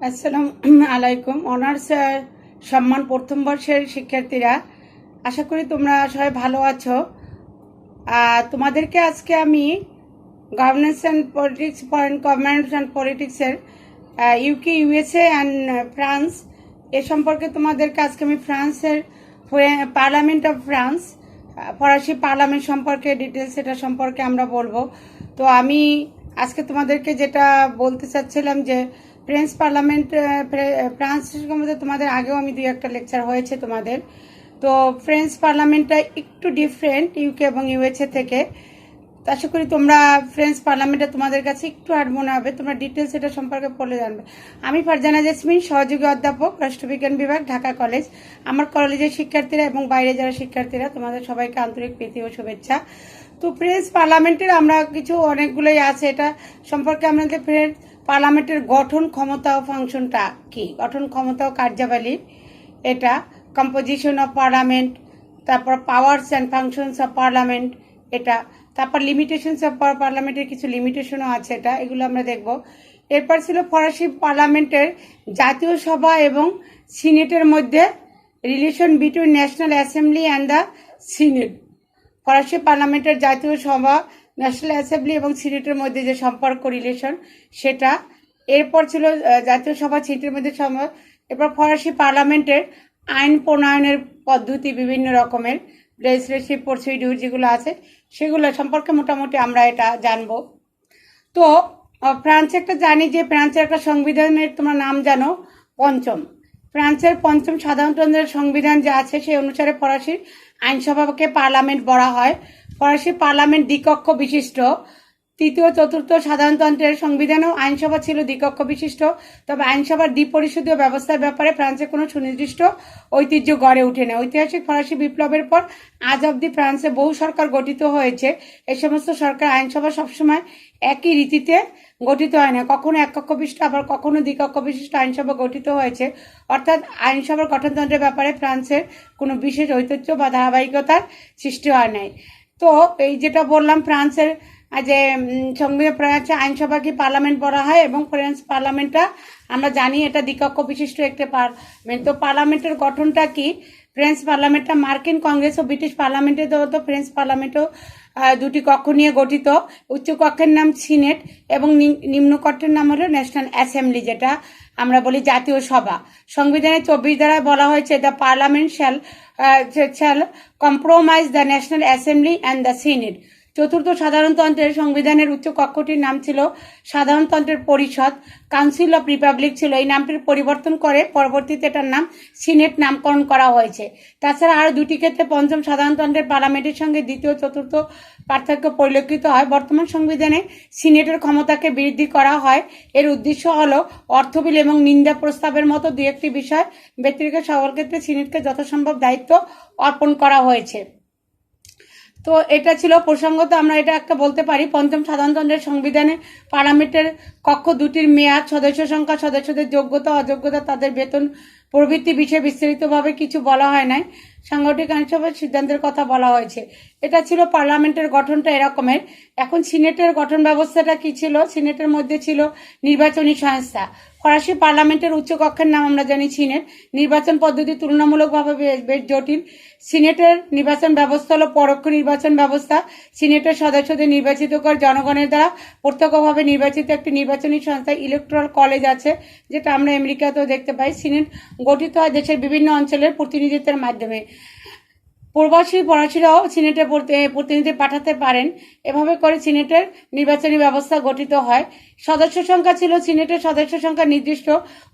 আসসালামু আলাইকুম। অনার্স সম্মান প্রথম বর্ষের শিক্ষার্থীরা, আশা করি তোমরা সবাই ভালো আছো। তোমাদেরকে আজকে আমি governance and politics governance and পলিটিক্সের ইউকে, ইউএসএ অ্যান্ড ফ্রান্স এ সম্পর্কে তোমাদেরকে আজকে আমি ফ্রান্সের পার্লামেন্ট অফ ফ্রান্স, ফরাসি পার্লামেন্ট সম্পর্কে ডিটেলস এটা সম্পর্কে আমরা বলবো। তো আমি আজকে তোমাদেরকে যেটা বলতে চাচ্ছিলাম যে ফ্রেঞ্চ পার্লামেন্ট, ফ্রান্স সম্বন্ধে তোমাদের আগেও আমি দুই একটা লেকচার হয়েছে তোমাদের। তো ফ্রেঞ্চ পার্লামেন্টটা একটু ডিফারেন্ট ইউকে এবং ইউএসএ থেকে। আশা করি তোমরা ফ্রেঞ্চ পার্লামেন্টে তোমাদের কাছে একটু হার্ড মনে হবে, তোমরা ডিটেলস এটা সম্পর্কে পড়লে জানবে। আমি ফারজানা জেসমিন, সহযোগী অধ্যাপক, রাষ্ট্রবিজ্ঞান বিভাগ, ঢাকা কলেজ। আমার কলেজের শিক্ষার্থীরা এবং বাইরে যারা শিক্ষার্থীরা, তোমাদের সবাইকে আন্তরিক প্রীতি ও শুভেচ্ছা। তো ফ্রেঞ্চ পার্লামেন্টের আমরা কিছু অনেকগুলোই আছে, এটা সম্পর্কে আমাদের ফ্রেঞ্চ পার্লামেন্টের গঠন, ক্ষমতা ও ফাংশনটা কি, গঠন ক্ষমতা ও কার্যাবলী, এটা কম্পোজিশন অফ পার্লামেন্ট, তারপর powers and functions of parliament, এটা তারপর লিমিটেশনস অফ পার্লামেন্টের কিছু লিমিটেশনও আছে, এটা এগুলো আমরা দেখব। এরপর ছিল ফরাসি পার্লামেন্টের জাতীয় সভা এবং সিনেটের মধ্যে relation between national assembly and the senate. ফরাসি পার্লামেন্টের জাতীয় সভা, ন্যাশনাল অ্যাসেম্বলি এবং সিনেটের মধ্যে যে সম্পর্ক, রিলেশন, সেটা। এরপর ছিল জাতীয় সভা সিনেটের মধ্যে সম্পর্ক। এরপর ফরাসি পার্লামেন্টের আইন প্রণয়নের পদ্ধতি, বিভিন্ন রকমের লেজিসলেটিভ প্রসিডিউর যেগুলো আছে সেগুলো সম্পর্কে মোটামুটি আমরা এটা জানবো। তো ফ্রান্সে একটা জানি যে ফ্রান্সের একটা সংবিধানের তোমরা নাম জানো, পঞ্চম। ফ্রান্সের পঞ্চম সাধারণতন্ত্রের সংবিধান যে আছে সেই অনুসারে ফরাসি আইনসভাকে পার্লামেন্ট বলা হয়। ফরাসি পার্লামেন্ট দ্বিকক্ষ বিশিষ্ট। তৃতীয় চতুর্থ সাধারণতন্ত্রের সংবিধানেও আইনসভা ছিল দ্বিকক্ষ বিশিষ্ট, তবে আইনসভার দ্বিপরিষদীয় ব্যবস্থার ব্যাপারে ফ্রান্সে কোনো সুনির্দিষ্ট ঐতিহ্য গড়ে ওঠেনি। ঐতিহাসিক ফরাসি বিপ্লবের পর আজ অবধি ফ্রান্সে বহু সরকার গঠিত হয়েছে। এই সমস্ত সরকার আইনসভা সবসময় একই রীতিতে গঠিত হয় না, কখনো এককক্ষ বিশিষ্ট আবার কখনো দ্বিকক্ষ বিশিষ্ট আইনসভা গঠিত হয়েছে। অর্থাৎ আইনসভার গঠনতন্ত্রের ব্যাপারে ফ্রান্সের কোনো বিশেষ ঐতিহ্য বা ধারাবাহিকতার সৃষ্টি হয় নাই। তো এই যেটা বললাম, ফ্রান্সের যে সংবিধান ফ্রান্সের আইনসভাকে পার্লামেন্ট বলা হয় এবং ফ্রেঞ্চ পার্লামেন্টটা আমরা জানি এটা দ্বিকক্ষ বিশিষ্ট একটা পার্লামেন্ট। তো পার্লামেন্টের গঠনটা কি? ফ্রেঞ্চ পার্লামেন্টটা মার্কিন কংগ্রেস ও ব্রিটিশ পার্লামেন্টের তো ফ্রেঞ্চ পার্লামেন্টও দুটি কক্ষ নিয়ে গঠিত। উচ্চ কক্ষের নাম সিনেট এবং নিম্ন কক্ষের নাম হলো ন্যাশনাল অ্যাসেম্বলি, যেটা আমরা বলি জাতীয় সভা। সংবিধানের 24 ধারায় বলা হয়েছে the parliament shall compromise the national assembly and the senate. চতুর্থ সাধারণতন্ত্রের সংবিধানের উচ্চ কক্ষটির নাম ছিল সাধারণতন্ত্রের পরিষদ, কাউন্সিল অফ রিপাবলিক ছিল। এই নামটির পরিবর্তন করে পরবর্তীতে এটার নাম সিনেট নামকরণ করা হয়েছে। তাছাড়া আরও দুটি ক্ষেত্রে পঞ্চম সাধারণতন্ত্রের পার্লামেন্টের সঙ্গে দ্বিতীয় চতুর্থ পার্থক্য পরিলক্ষিত হয়। বর্তমান সংবিধানে সিনেটের ক্ষমতাকে বৃদ্ধি করা হয়। এর উদ্দেশ্য হল অর্থ বিল এবং নিন্দা প্রস্তাবের মতো দু একটি বিষয় ব্যতিরেকে সকল ক্ষেত্রে সিনেটকে যথাসম্ভব দায়িত্ব অর্পণ করা হয়েছে। তো এটা ছিল প্রসঙ্গত, আমরা এটা একটা বলতে পারি পঞ্চম সাধারণতন্ত্রের সংবিধানে পার্লামেন্টের কক্ষ দুটির মেয়াদ, সদস্য সংখ্যা, সদস্যদের যোগ্যতা অযোগ্যতা, তাদের বেতন প্রভৃতি বিষয়ে বিস্তারিতভাবে কিছু বলা হয় নাই। সাংগঠনিক আইনসভার সিদ্ধান্তের কথা বলা হয়েছে। এটা ছিল পার্লামেন্টের গঠনটা এরকমের। এখন সিনেটের গঠন ব্যবস্থাটা কি ছিল? সিনেটের মধ্যে ছিল নির্বাচনী সংস্থা। ফরাসি পার্লামেন্টের উচ্চ কক্ষের নাম আমরা জানি সিনেট। নির্বাচন পদ্ধতি তুলনামূলকভাবে বেশ জটিল। সিনেটের নির্বাচন ব্যবস্থা হলো পরোক্ষ নির্বাচন ব্যবস্থা। সিনেটের সদস্যদের নির্বাচিত করে জনগণের দ্বারা প্রত্যক্ষভাবে নির্বাচিত একটি নির্বাচনী সংস্থা, ইলেকট্রাল কলেজ আছে, যেটা আমরা আমেরিকাতেও দেখতে পাই। সিনেট গঠিত হয় দেশের বিভিন্ন অঞ্চলের প্রতিনিধিত্বের মাধ্যমে। প্রবাসী ফরাসিরাও সিনেটে প্রতিনিধি পাঠাতে পারেন। এভাবে করে সিনেটের নির্বাচনী ব্যবস্থা গঠিত হয়। সদস্য সংখ্যা ছিল সিনেটের সদস্য সংখ্যা নির্দিষ্ট।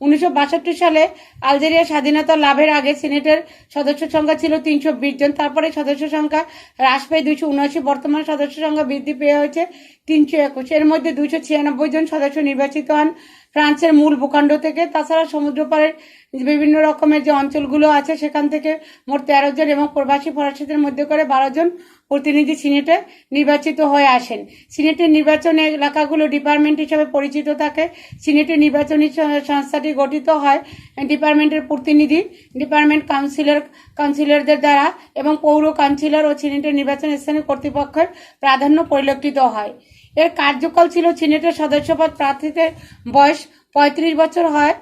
1962 সালে আলজেরিয়া স্বাধীনতা লাভের আগে সিনেটের সদস্য সংখ্যা ছিল 320 জন। তারপরে সদস্য সংখ্যা হ্রাস পেয়ে 279, বর্তমান সদস্য সংখ্যা বৃদ্ধি পেয়ে হয়েছে 321। এর মধ্যে 296 জন সদস্য নির্বাচিত হন ফ্রান্সের মূল ভূখণ্ড থেকে। তাছাড়া সমুদ্রপাড়ের বিভিন্ন রকমের যে অঞ্চলগুলো আছে সেখান থেকে মোট 13 জন এবং প্রবাসী ফরাসিদের মধ্যে করে 12 জন প্রতিনিধি সিনেটে নির্বাচিত হয়ে আসেন। সিনেটের নির্বাচনী এলাকাগুলো ডিপার্টমেন্ট হিসেবে পরিচিত থাকে। সিনেটের নির্বাচনী সংস্থাটি গঠিত হয় ডিপার্টমেন্টের প্রতিনিধি, ডিপার্টমেন্ট কাউন্সিলরদের দ্বারা এবং পৌর কাউন্সিলর ও সিনেটের নির্বাচন স্থানীয় কর্তৃপক্ষের প্রাধান্য পরিলক্ষিত হয়। এর কার্যকাল ছিল সিনেটের সদস্যপদ প্রার্থীদের বয়স 35 বছর হয়,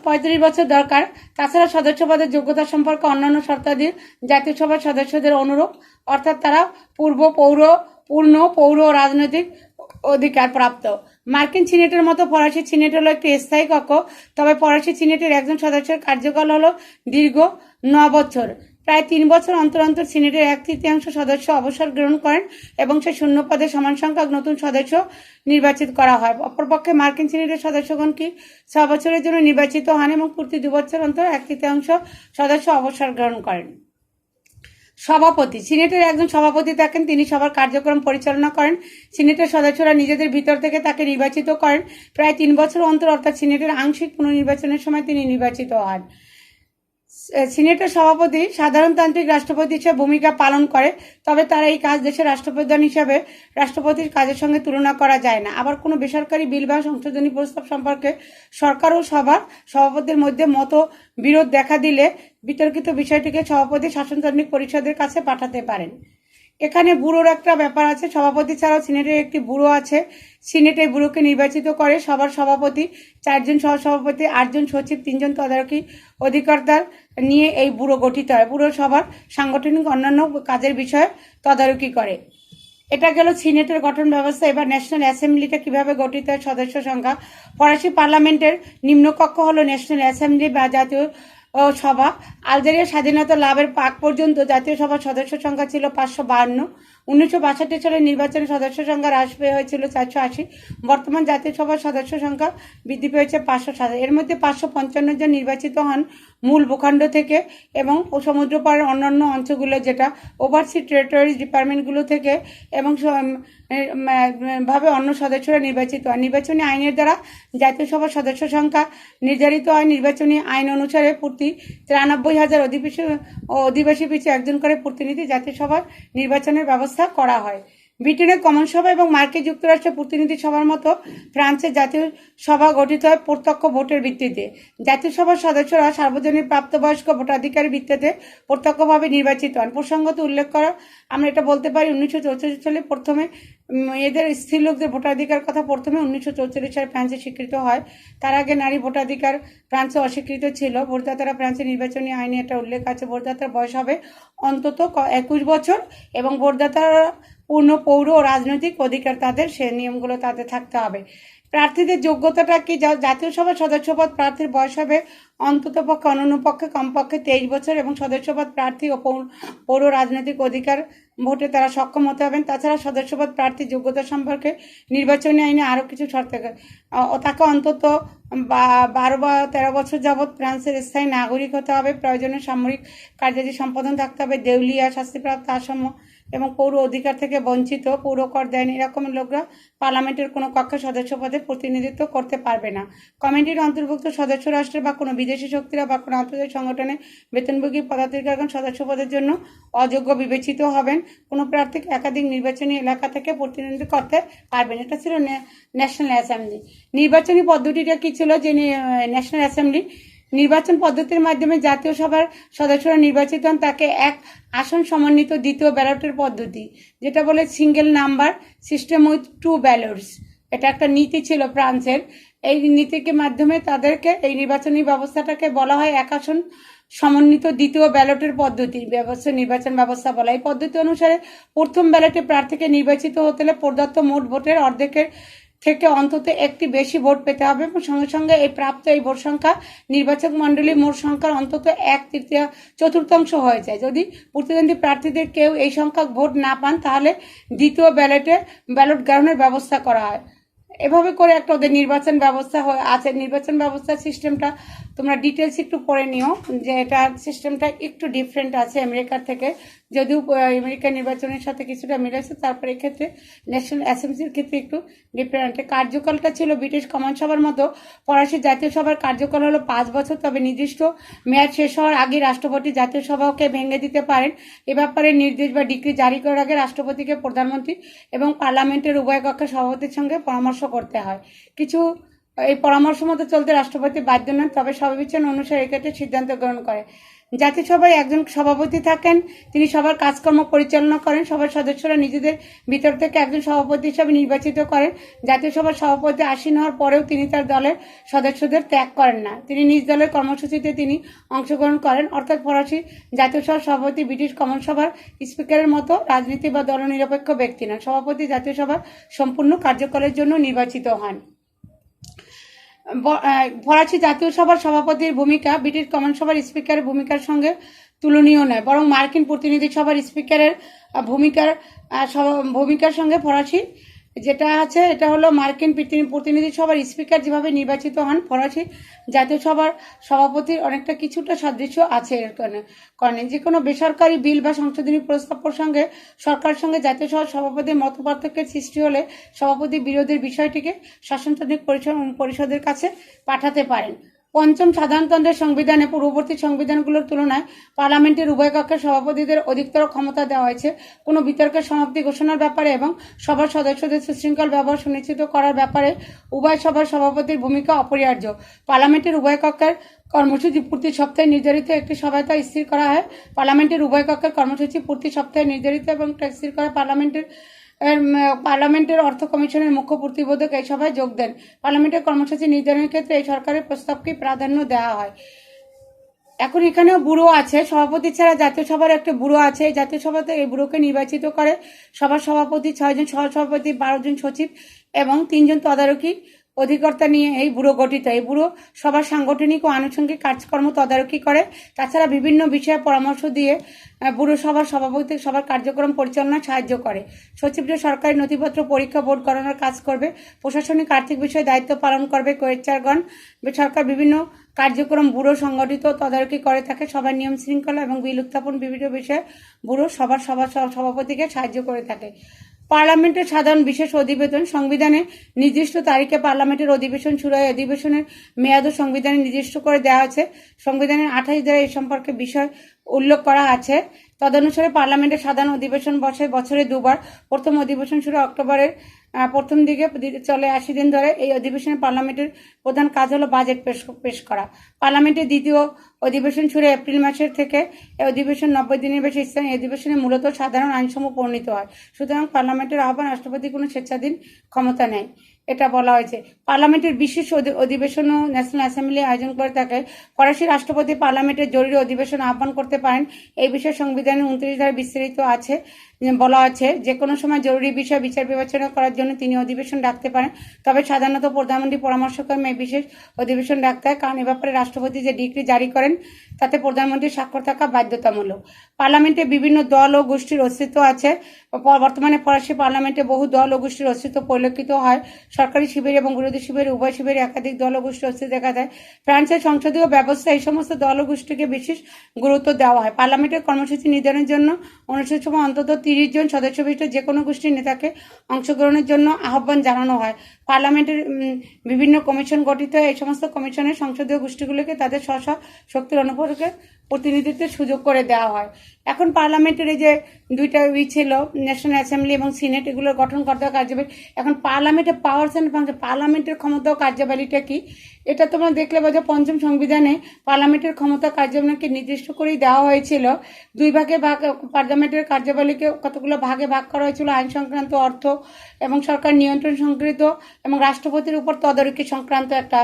35 বছর দরকার। তাছাড়া সদস্য পদের যোগ্যতা সম্পর্কে অন্যান্য শর্তাদি জাতীয় সভার সদস্যদের অনুরূপ, অর্থাৎ তারা পূর্ণ পৌর রাজনৈতিক অধিকার প্রাপ্ত। মার্কিন সিনেটের মতো ফরাসি সিনেট হলো একটি স্থায়ী কক্ষ, তবে ফরাসি সিনেটের একজন সদস্যের কার্যকাল হলো দীর্ঘ 9 বছর। প্রায় 3 বছর অন্তর অন্তর সিনেটের 1/3 সদস্য অবসর গ্রহণ করেন এবং সেই শূন্য পদে সমান সংখ্যক নতুন সদস্য নির্বাচিত করা হয়। অপরপক্ষে মার্কিন সিনেটের সদস্যগণ 6 বছরের জন্য নির্বাচিত হন এবং প্রতি 2 বছর অন্তর 1/3 সদস্য অবসর গ্রহণ করেন। সভাপতি, সিনেটের একজন সভাপতি থাকেন, তিনি সভার কার্যক্রম পরিচালনা করেন। সিনেটের সদস্যরা নিজেদের ভিতর থেকে তাকে নির্বাচিত করেন। প্রায় 3 বছর অন্তর অর্থাৎ সিনেটের আংশিক পুনর্নির্বাচনের সময় তিনি নির্বাচিত হন। সিনেটের সভাপতি সাধারণতান্ত্রিক রাষ্ট্রপতি হিসেবে ভূমিকা পালন করে, তবে তারা এই কাজ দেশের রাষ্ট্রপ্রধান হিসাবে রাষ্ট্রপতির কাজের সঙ্গে তুলনা করা যায় না। আবার কোনো বেসরকারি বিল বা সংশোধনী প্রস্তাব সম্পর্কে সরকার ও সভার সভাপতির মধ্যে মত বিরোধ দেখা দিলে বিতর্কিত বিষয়টিকে সভাপতি শাসনতান্ত্রিক পরিষদের কাছে পাঠাতে পারেন। এখানে ব্যুরোর একটা ব্যাপার আছে। সভাপতি ছাড়াও সিনেটের একটি ব্যুরো আছে। সিনেট এই ব্যুরোকে নির্বাচিত করে। সভার সভাপতি, 4 জন সহসভাপতি, 8 জন সচিব, 3 জন তদারকি অধিকর্তার নিয়ে এই ব্যুরো গঠিত হয়। ব্যুরো সভার সাংগঠনিক অন্যান্য কাজের বিষয়ে তদারকি করে। এটা গেল সিনেটের গঠন ব্যবস্থা। এবার ন্যাশনাল অ্যাসেম্বলিটা কিভাবে গঠিত হয়, সদস্য সংখ্যা। ফরাসি পার্লামেন্টের নিম্নকক্ষ হলো ন্যাশনাল অ্যাসেম্বলি বা জাতীয় সভা। আলজেরিয়া স্বাধীনতা লাভের আগ পর্যন্ত জাতীয় সভার সদস্য সংখ্যা ছিল 552। 1962 সালের নির্বাচনে সদস্য সংখ্যা হ্রাস পেয়ে হয়েছিল 480। বর্তমান জাতীয় সভার সদস্য সংখ্যা বৃদ্ধি পেয়েছে 507। এর মধ্যে 555 জন নির্বাচিত হন মূল ভূখণ্ড থেকে এবং সমুদ্র পাড়ের অন্যান্য অঞ্চলগুলো, যেটা ওভারসি টেরিটরিজ ডিপার্টমেন্টগুলো থেকে, এবং ভাবে অন্য সদস্যরা নির্বাচিত হয়। নির্বাচনী আইনের দ্বারা জাতীয় সভার সদস্য সংখ্যা নির্ধারিত হয়। নির্বাচনী আইন অনুসারে প্রতি 93,000 অধিবাসী পিছু একজন করে প্রতিনিধি জাতীয় সভার নির্বাচনের ব্যবস্থা করা হয়। ব্রিটেনের কমন সভা এবং মার্কিন যুক্তরাষ্ট্রের প্রতিনিধি সভার মতো ফ্রান্সের জাতীয় সভা গঠিত হয় প্রত্যক্ষ ভোটের ভিত্তিতে। জাতীয় সভার সদস্যরা সার্বজনীন প্রাপ্তবয়স্ক ভোটাধিকারের ভিত্তিতে প্রত্যক্ষভাবে নির্বাচিত হন। প্রসঙ্গত উল্লেখ করা আমরা এটা বলতে পারি, 1964 সালে প্রথমে এদের স্ত্রী লোকদের ভোটাধিকার কথা প্রথমে 1944 সালে ফ্রান্সে স্বীকৃত হয়। তার আগে নারী ভোটাধিকার ফ্রান্সে অস্বীকৃত ছিল। ভোটদাতারা, ফ্রান্সের নির্বাচনী আইনে এটা উল্লেখ আছে, ভোটদাতার বয়স হবে অন্তত 21 বছর এবং ভোটদাতারা পূর্ণ পৌর ও রাজনৈতিক অধিকার তাদের, সে নিয়মগুলো তাদের থাকতে হবে। প্রার্থীদের যোগ্যতাটা কি? জাতীয় সভার সদস্যপদ প্রার্থীর বয়স হবে অন্তত পক্ষে অনন্যপক্ষে কমপক্ষে 23 বছর এবং সদস্যপদ প্রার্থী ও পৌর রাজনৈতিক অধিকার ভোটে তারা সক্ষম হতে হবেন। তাছাড়া সদস্যপদ প্রার্থীর যোগ্যতা সম্পর্কে নির্বাচনী আইনে আরও কিছু শর্ত, তাকে অন্তত 12 বা 13 বছর যাবৎ ফ্রান্সের স্থায়ী নাগরিক হতে হবে। প্রয়োজনে সামরিক কার্যাদি সম্পাদন থাকতে হবে। দেউলিয়া, শাস্তিপ্রাপ্ত, আসাম এবং পৌর অধিকার থেকে বঞ্চিত, পৌর কর দেয়নি এরকম লোকরা পার্লামেন্টের কোনো কক্ষে সদস্য পদে প্রতিনিধিত্ব করতে পারবে না। কমিটির অন্তর্ভুক্ত সদস্য রাষ্ট্রের বা কোনো বিদেশি শক্তিরা বা কোনো আন্তর্জাতিক সংগঠনে বেতনভোগী পদাধিকারগণ সদস্য পদের জন্য অযোগ্য বিবেচিত হবেন। কোনো প্রার্থীকে একাধিক নির্বাচনী এলাকা থেকে প্রতিনিধিত্ব করতে পারবেন। এটা ছিল ন্যাশনাল অ্যাসেম্বলি। নির্বাচনী পদ্ধতিটা কি ছিল? যে ন্যাশনাল অ্যাসেম্বলি নির্বাচন পদ্ধতির মাধ্যমে জাতীয় সভার সদস্যরা নির্বাচিত হন, তাকে এক আসন সমন্বিত দ্বিতীয় ব্যালটের পদ্ধতি, যেটা বলে single number system with 2 ballots. এটা একটা নীতি ছিল ফ্রান্সের। এই নীতিকে মাধ্যমে তাদেরকে এই নির্বাচনী ব্যবস্থাটাকে বলা হয় এক আসন সমন্বিত দ্বিতীয় ব্যালটের পদ্ধতি নির্বাচন ব্যবস্থা বলা। এই পদ্ধতি অনুসারে প্রথম ব্যালটে প্রার্থীকে নির্বাচিত হতে হলে প্রদত্ত মোট ভোটের অর্ধেকের থেকে অন্তত একটি বেশি ভোট পেতে হবে এবং সঙ্গে সঙ্গে এই প্রাপ্ত এই ভোট সংখ্যা নির্বাচক মণ্ডলী মোট সংখ্যার অন্তত 1/3 হয়ে যায়। যদি প্রতিদ্বন্দ্বী প্রার্থীদের কেউ এই সংখ্যক ভোট না পান, তাহলে দ্বিতীয় ব্যালট গ্রহণের ব্যবস্থা করা হয়। এভাবে করে একটা ওদের নির্বাচন ব্যবস্থা আছে। নির্বাচন ব্যবস্থার সিস্টেমটা তোমরা ডিটেলস একটু পড়ে নিও, যে এটার সিস্টেমটা একটু ডিফারেন্ট আছে আমেরিকার থেকে, যদিও আমেরিকার নির্বাচনের সাথে কিছুটা মিলেছে। তারপরে এক্ষেত্রে ন্যাশনাল অ্যাসেম্বলির ক্ষেত্রে একটু ডিফারেন্ট। কার্যকালটা ছিল ব্রিটিশ কমন সভার মতো। ফরাসি জাতীয় সভার কার্যকাল হলো 5 বছর, তবে নির্দিষ্ট মেয়াদ শেষ হওয়ার আগে রাষ্ট্রপতি জাতীয় সভাকে ভেঙে দিতে পারেন। এ ব্যাপারে নির্দেশ বা ডিক্রি জারি করার আগে রাষ্ট্রপতিকে প্রধানমন্ত্রী এবং পার্লামেন্টের উভয় কক্ষের সভাপতির সঙ্গে পরামর্শ করতে হয়। এই পরামর্শ মতো চলতে রাষ্ট্রপতি বাধ্য নন, তবে সর্ববিচ্ছেদ অনুসারে এক্ষেত্রে সিদ্ধান্ত গ্রহণ করে। জাতীয় সভায় একজন সভাপতি থাকেন, তিনি সবার কাজকর্ম পরিচালনা করেন। সবার সদস্যরা নিজেদের ভিতর থেকে একজন সভাপতি হিসাবে নির্বাচিত করেন। জাতীয় সভার সভাপতি আসীন হওয়ার পরেও তিনি তার দলের সদস্যদের ত্যাগ করেন না, তিনি নিজ দলের কর্মসূচিতে তিনি অংশগ্রহণ করেন। অর্থাৎ ফরাসি জাতীয় সভার সভাপতি ব্রিটিশ কমন সভার স্পিকারের মতো রাজনীতি বা দলনিরপেক্ষ ব্যক্তি নন। সভাপতি জাতীয় সভার সম্পূর্ণ কার্যকালের জন্য নির্বাচিত হন। ফরাসি জাতীয় সভার সভাপতির ভূমিকা ব্রিটিশ কমন সভার স্পিকারের ভূমিকার সঙ্গে তুলনীয় নয়, বরং মার্কিন প্রতিনিধি সভার স্পিকারের ভূমিকার সঙ্গে ফরাসি যেটা আছে এটা হলো মার্কিন প্রতিনিধি সভার স্পিকার যেভাবে নির্বাচিত হন, ফরাসি জাতীয় সভার সভাপতির অনেকটা কিছুটা সাদৃশ্য আছে এর কারণে। যে কোনো বেসরকারি বিল বা সংশোধনী প্রস্তাব প্রসঙ্গে সরকারের সঙ্গে জাতীয় সভার সভাপতির মত পার্থক্যের সৃষ্টি হলে সভাপতি বিরোধের বিষয়টিকে শাসনতান্ত্রিক পরিষদের কাছে পাঠাতে পারেন। পঞ্চম সাধারণতন্ত্রের সংবিধানে পূর্ববর্তী সংবিধানগুলোর তুলনায় পার্লামেন্টের উভয় কক্ষের সভাপতিদের অধিকতর ক্ষমতা দেওয়া হয়েছে কোনো বিতর্কের সমাপ্তি ঘোষণার ব্যাপারে এবং সবার সদস্যদের সুশৃঙ্খল ব্যবহার সুনিশ্চিত করার ব্যাপারে উভয় সভার সভাপতির ভূমিকা অপরিহার্য। পার্লামেন্টের উভয় কক্ষের কর্মসূচি প্রতি সপ্তাহে নির্ধারিত একটি সভায় তা স্থির করা হয়। পার্লামেন্টের উভয় কক্ষের কর্মসূচি প্রতি সপ্তাহে নির্ধারিত এবং স্থির করা পার্লামেন্টের অর্থ কমিশনের মুখ্য প্রতিবেদক এই সভায় যোগ দেন। পার্লামেন্টের কর্মসূচি নির্ধারণের ক্ষেত্রে এই সরকারের প্রস্তাবকে প্রাধান্য দেওয়া হয়। এখন এখানেও ব্যুরো আছে, সভাপতি ছাড়া জাতীয় সভার একটা ব্যুরো আছে। এই জাতীয় সভাতে এই ব্যুরোকে নির্বাচিত করে সভার সভাপতি, 6 জন সহসভাপতি, 12 জন সচিব এবং 3 জন তদারকি অধিকর্তা নিয়ে এই ব্যুরো গঠিত। এই ব্যুরো সবার সাংগঠনিক ও আনুষঙ্গিক কাজকর্ম তদারকি করে। তাছাড়া বিভিন্ন বিষয়ে পরামর্শ দিয়ে ব্যুরো সভার সভাপতি সবার কার্যক্রম পরিচালনায় সাহায্য করে। সচিবরা সরকারি নথিপত্র পরীক্ষা বোর্ড করানোর কাজ করবে, প্রশাসনিক আর্থিক বিষয়ে দায়িত্ব পালন করবে। কোয়েচারগণ সরকার বিভিন্ন কার্যক্রম ব্যুরো সংগঠিত তদারকি করে থাকে। সবার নিয়ম শৃঙ্খলা এবং বিল উত্থাপন বিভিন্ন বিষয়ে ব্যুরো সবার সভাপতিকে সাহায্য করে থাকে। পার্লামেন্টের সাধারণ বিশেষ অধিবেশন সংবিধানে নির্দিষ্ট তারিখে পার্লামেন্টের অধিবেশন শুরু হয়। অধিবেশনের মেয়াদও সংবিধানে নির্দিষ্ট করে দেওয়া আছে। সংবিধানের 28 ধারায় এ সম্পর্কে বিষয় উল্লেখ করা আছে। তদনুসারে পার্লামেন্টের সাধারণ অধিবেশন বসে বছরে দুবার। প্রথম অধিবেশন শুরু অক্টোবরের প্রথম দিকে চলে 80 দিন ধরে। এই অধিবেশনে পার্লামেন্টের প্রধান কাজ হলো বাজেট পেশ করা। পার্লামেন্টের দ্বিতীয় অধিবেশন শুরু এপ্রিল মাসের থেকে। এই অধিবেশন 90 দিনের বেশি স্থায়ী। এই অধিবেশনে মূলত সাধারণ আইনসমূহ প্রণীত হয়। সুতরাং পার্লামেন্টের আহ্বান রাষ্ট্রপতি কোনো স্বেচ্ছাধীন ক্ষমতা নেই, এটা বলা হয়েছে। পার্লামেন্টের বিশেষ অধিবেশনও ন্যাশনাল অ্যাসেম্বলি আয়োজন করে থাকে। ফরাসি রাষ্ট্রপতি পার্লামেন্টের জরুরি অধিবেশন আহ্বান করতে পারেন। এই বিষয়ে সংবিধানের 29 ধারায় বিস্তারিত আছে, বলা আছে যে কোনো সময় জরুরি বিষয় বিচার বিবেচনা করার জন্য তিনি অধিবেশন ডাকতে পারেন। তবে সাধারণত প্রধানমন্ত্রী পরামর্শক্রমে এই বিশেষ অধিবেশন ডাকতে হয়, কারণ এ ব্যাপারে রাষ্ট্রপতি যে ডিক্রি জারি করেন তাতে প্রধানমন্ত্রীর স্বাক্ষর থাকা বাধ্যতামূলক। পার্লামেন্টে বিভিন্ন দল ও গোষ্ঠীর অস্তিত্ব আছে। বর্তমানে ফরাসি পার্লামেন্টে বহু দল ও গোষ্ঠীর অস্তিত্ব পরিলক্ষিত হয়। সরকারি শিবির এবং বিরোধী শিবির উভয় শিবিরে একাধিক দল ও গোষ্ঠীর অস্তিত্ব দেখা যায়। ফ্রান্সের সংসদীয় ব্যবস্থা এই সমস্ত দল ও গোষ্ঠীকে বিশেষ গুরুত্ব দেওয়া হয়। পার্লামেন্টের কর্মসূচি নির্ধারণের জন্য অনুষ্ঠিত সময় অন্তত 30 জন সদস্য বিশিষ্ট যে কোনো গোষ্ঠীর নেতাকে অংশগ্রহণের জন্য আহ্বান জানানো হয়। পার্লামেন্টের বিভিন্ন কমিশন গঠিত হয়। এই সমস্ত কমিশনের সংসদীয় গোষ্ঠীগুলিকে তাদের স্ব শক্তির অনুপাতে প্রতিনিধিত্বের সুযোগ করে দেওয়া হয়। এখন পার্লামেন্টের এই যে দুইটা ছিল ন্যাশনাল অ্যাসেম্বলি এবং সিনেট, এগুলোর গঠন করতে কার্যবাহী। এখন পার্লামেন্টের পাওয়ারস অ্যান্ড ফাংশন, পার্লামেন্টের ক্ষমতা ও কার্যবাহীটা কি এটা তোমরা দেখলে বোঝো। পঞ্চম সংবিধানে পার্লামেন্টের ক্ষমতা কার্যবাহীকে নির্দিষ্ট করেই দেওয়া হয়েছিল। দুই ভাগে ভাগ পার্লামেন্টের কার্যবাহীকে কতগুলো ভাগে ভাগ করা হয়েছিল, আইন সংক্রান্ত, অর্থ এবং সরকার নিয়ন্ত্রণ সংক্রান্ত এবং রাষ্ট্রপতির উপর তদারকি সংক্রান্ত একটা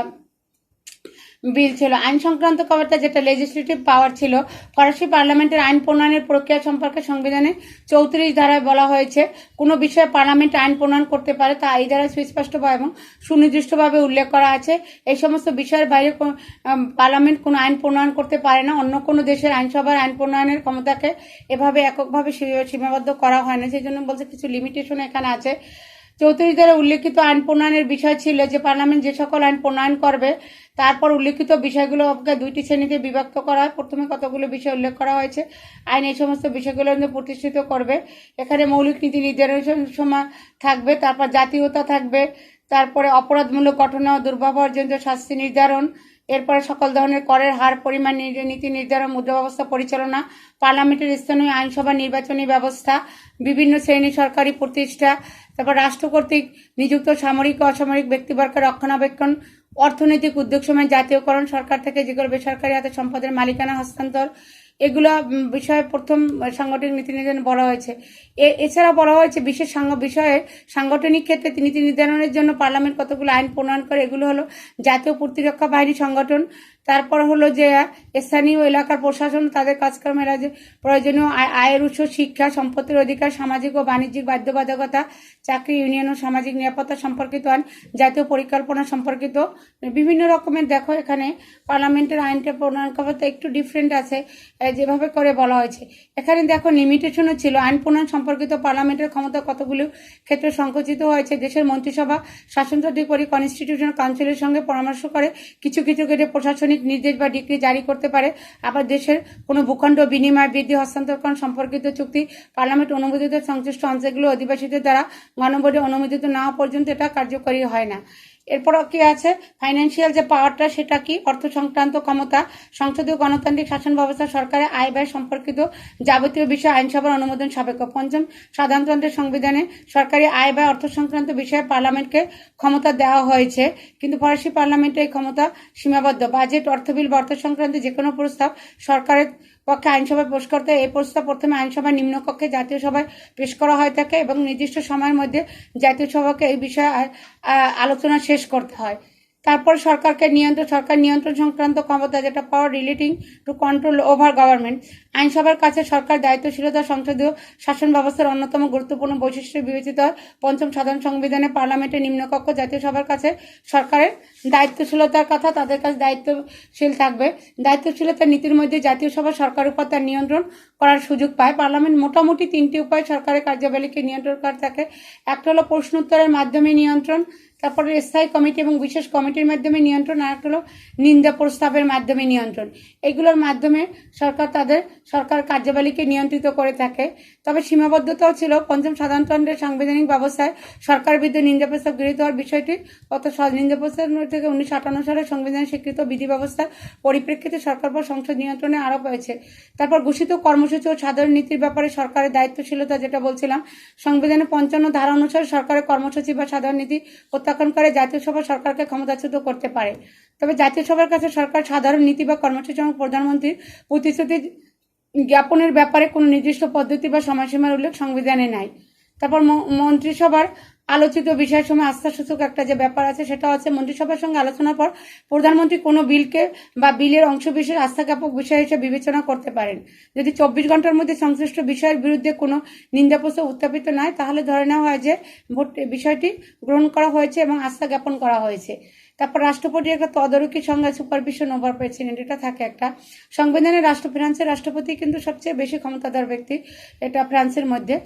বিল ছিল। আইন সংক্রান্ত ক্ষমতা যেটা লেজিসলেটিভ পাওয়ার ছিল। ফরাসি পার্লামেন্টের আইন প্রণয়নের প্রক্রিয়া সম্পর্কে সংবিধানে 34 ধারায় বলা হয়েছে কোনো বিষয়ে পার্লামেন্ট আইন প্রণয়ন করতে পারে, তা এই ধারায় সুস্পষ্টভাবে এবং সুনির্দিষ্টভাবে উল্লেখ করা আছে। এই সমস্ত বিষয়ের বাইরে পার্লামেন্ট কোনো আইন প্রণয়ন করতে পারে না। অন্য কোনো দেশের আইনসভার আইন প্রণয়নের ক্ষমতাকে এভাবে এককভাবে সীমাবদ্ধ করা হয় না, সেই জন্য বলছে কিছু লিমিটেশন এখানে আছে। 34 ধারায় উল্লেখিত আইন প্রণয়নের বিষয় ছিল যে পার্লামেন্ট যে সকল আইন প্রণয়ন করবে তারপর উল্লেখিত বিষয়গুলোকে দুইটি শ্রেণীতে বিভক্ত করা হয়। প্রথমে কতগুলো বিষয় উল্লেখ করা হয়েছে, আইন এই সমস্ত বিষয়গুলো প্রতিষ্ঠিত করবে। এখানে মৌলিক নীতি নির্ধারণ সময় থাকবে, তারপর জাতীয়তা থাকবে, তারপরে অপরাধমূলক ঘটনা ও দুর্ব্যবহারজনিত শাস্তি নির্ধারণ, এরপরে সকল ধরনের করের হার, পরিমাণ, নীতি নির্ধারণ, মুদ্রা ব্যবস্থা পরিচালনা, পার্লামেন্টের স্থানীয় আইনসভা নির্বাচনী ব্যবস্থা, বিভিন্ন শ্রেণী সরকারি প্রতিষ্ঠা, তারপর রাষ্ট্র কর্তৃক নিযুক্ত সামরিক ও অসামরিক ব্যক্তিবর্গের রক্ষণাবেক্ষণ অর্থনৈতিক উদ্যোগ সময় জাতীয়করণ, সরকার থেকে যেগুলো বেসরকারি হাতে সম্পদের মালিকানা হস্তান্তর, এগুলো বিষয়ে প্রথম সাংগঠনিক নীতি নির্ধারণ বলা হয়েছে। এছাড়া বলা হয়েছে বিশেষ বিষয়ে সাংগঠনিক ক্ষেত্রে নীতি নির্ধারণের জন্য পার্লামেন্ট কতগুলো আইন প্রণয়ন করে। এগুলো হলো জাতীয় প্রতিরক্ষা বাহিনী সংগঠন, তারপর হলো যে স্থানীয় এলাকার প্রশাসন, তাদের কাজকর্মের প্রয়োজনীয় আয়ের উৎস, শিক্ষা, সম্পত্তির অধিকার, সামাজিক ও বাণিজ্যিক বাধ্যবাধকতা, চাকরি, ইউনিয়ন ও সামাজিক নিরাপত্তা সম্পর্কিত আইন, জাতীয় পরিকল্পনা সম্পর্কিত বিভিন্ন রকমের। দেখো এখানে পার্লামেন্টের আইনটা প্রণয়ন করতে একটু ডিফারেন্ট আছে যেভাবে করে বলা হয়েছে। এখানে দেখো লিমিটেশনও ছিল। আইন প্রণয়ন সম্পর্কিত পার্লামেন্টের ক্ষমতা কতগুলো ক্ষেত্রে সংকুচিত হয়েছে। দেশের মন্ত্রিসভা শাসনতান্ত্রিক কনস্টিটিউশনাল কাউন্সিলের সঙ্গে পরামর্শ করে কিছু কিছু ক্ষেত্রে প্রশাসনিক নির্দেশ বা ডিক্রি জারি করতে পারে। আবার দেশের কোনো ভূখণ্ড বিনিময়, বৃদ্ধি, হস্তান্তরকরণ সম্পর্কিত চুক্তি পার্লামেন্ট অনুমোদিত সংশ্লিষ্ট অঞ্চলগুলো অধিবাসীদের দ্বারা গণভোটে অনুমোদিত না হওয়া পর্যন্ত এটা কার্যকরী হয় না। এরপর কি আছে, ফাইন্যান্সিয়াল যে পাওয়ারটা সেটা কি, অর্থ সংক্রান্ত ক্ষমতা, সংসদীয় গণতান্ত্রিক শাসন ব্যবস্থা, সরকারের আয় ব্যয় সম্পর্কিত যাবতীয় বিষয় আইনসভার অনুমোদন সাপেক্ষ। পঞ্চম সাধারণতন্ত্রের সংবিধানে সরকারি আয় ব্যয় অর্থ সংক্রান্ত বিষয়ে পার্লামেন্টকে ক্ষমতা দেওয়া হয়েছে, কিন্তু ফরাসি পার্লামেন্টে এই ক্ষমতা সীমাবদ্ধ। বাজেট, অর্থ বিল বা অর্থ সংক্রান্ত যে কোনো প্রস্তাব সরকারের পক্ষে আইনসভায় পেশ করতে এই প্রস্তাব প্রথমে আইনসভার নিম্নকক্ষে জাতীয় সভায় পেশ করা হয়ে থাকে এবং নির্দিষ্ট সময়ের মধ্যে জাতীয় সভাকে এই বিষয়ে আলোচনা শেষ করতে হয়। তারপর সরকার নিয়ন্ত্রণ সংক্রান্ত ক্ষমতা, যেটা power relating to control over government. আইনসভার কাছে সরকার দায়িত্বশীলতা সংসদীয় শাসন ব্যবস্থার অন্যতম গুরুত্বপূর্ণ বৈশিষ্ট্য বিবেচিত হয়। পঞ্চম সাধারণ সংবিধানে পার্লামেন্টের নিম্নকক্ষ জাতীয় সভার কাছে সরকারের দায়িত্বশীলতার কথা, তাদের কাছে দায়িত্বশীল থাকবে। দায়িত্বশীলতার নীতির মধ্যে জাতীয় সভা সরকারের উপর তার নিয়ন্ত্রণ করার সুযোগ পায়। পার্লামেন্ট মোটামুটি তিনটি উপায় সরকারের কার্যাবলীকে নিয়ন্ত্রণ করে থাকে। একটা হলো প্রশ্ন উত্তরের মাধ্যমে নিয়ন্ত্রণ, তারপরে স্থায়ী কমিটি এবং বিশেষ কমিটির মাধ্যমে নিয়ন্ত্রণ, আর একটা হলো নিন্দা প্রস্তাবের মাধ্যমে নিয়ন্ত্রণ। এগুলোর মাধ্যমে সরকার কার্যাবলীকে নিয়ন্ত্রিত করে থাকে। তবে সীমাবদ্ধতাও ছিল। পঞ্চম সাধারণতন্ত্রের সাংবিধানিক ব্যবস্থায় সরকারের বিরুদ্ধে নিন্দা প্রস্তাব গৃহীত হওয়ার বিষয়টি নিন্দা প্রস্তাব থেকে 1958 সালে সংবিধানে স্বীকৃত বিধি ব্যবস্থার পরিপ্রেক্ষিতে সরকার পর সংসদ নিয়ন্ত্রণে আরোপ হয়েছে। তারপর ঘোষিত কর্মসূচি ও সাধারণ নীতির ব্যাপারে সরকারের দায়িত্বশীলতা, যেটা বলছিলাম, সংবিধানে 55 ধারা অনুসারে সরকারের কর্মসূচি বা সাধারণ নীতি প্রত্যাখ্যান করে জাতীয় সভা সরকারকে ক্ষমতাচ্যুত করতে পারে। তবে জাতীয় সভার কাছে সরকার সাধারণ নীতি বা কর্মসূচি এবং প্রধানমন্ত্রীর প্রতিশ্রুতি জ্ঞাপনের ব্যাপারে কোনো নির্দিষ্ট পদ্ধতি বা সময়সীমার উল্লেখ সংবিধানে নাই। তারপর মন্ত্রিসভার আলোচিত বিষয়ের সময় আস্থাসূচক একটা যে ব্যাপার আছে, সেটা হচ্ছে মন্ত্রিসভার সঙ্গে আলোচনার পর প্রধানমন্ত্রী কোনো বিলকে বা বিলের অংশবিশেষ আস্থাজ্ঞাপক বিষয় হিসেবে বিবেচনা করতে পারেন। যদি 24 ঘন্টার মধ্যে সংশ্লিষ্ট বিষয়ের বিরুদ্ধে কোনো নিন্দা প্রস্তাব উত্থাপিত নয়, তাহলে ধরে নেওয়া হয় যে বিষয়টি গ্রহণ করা হয়েছে এবং আস্থা জ্ঞাপন করা হয়েছে। তারপর রাষ্ট্রপতি একটা তদারকি সংজ্ঞা, সুপারভিশন ওভার প্রেসিডেন্ট, এটা থাকে একটা। সংবিধানের ফ্রান্সের রাষ্ট্রপতি কিন্তু সবচেয়ে বেশি ক্ষমতাধর ব্যক্তি, এটা ফ্রান্সের মধ্যে।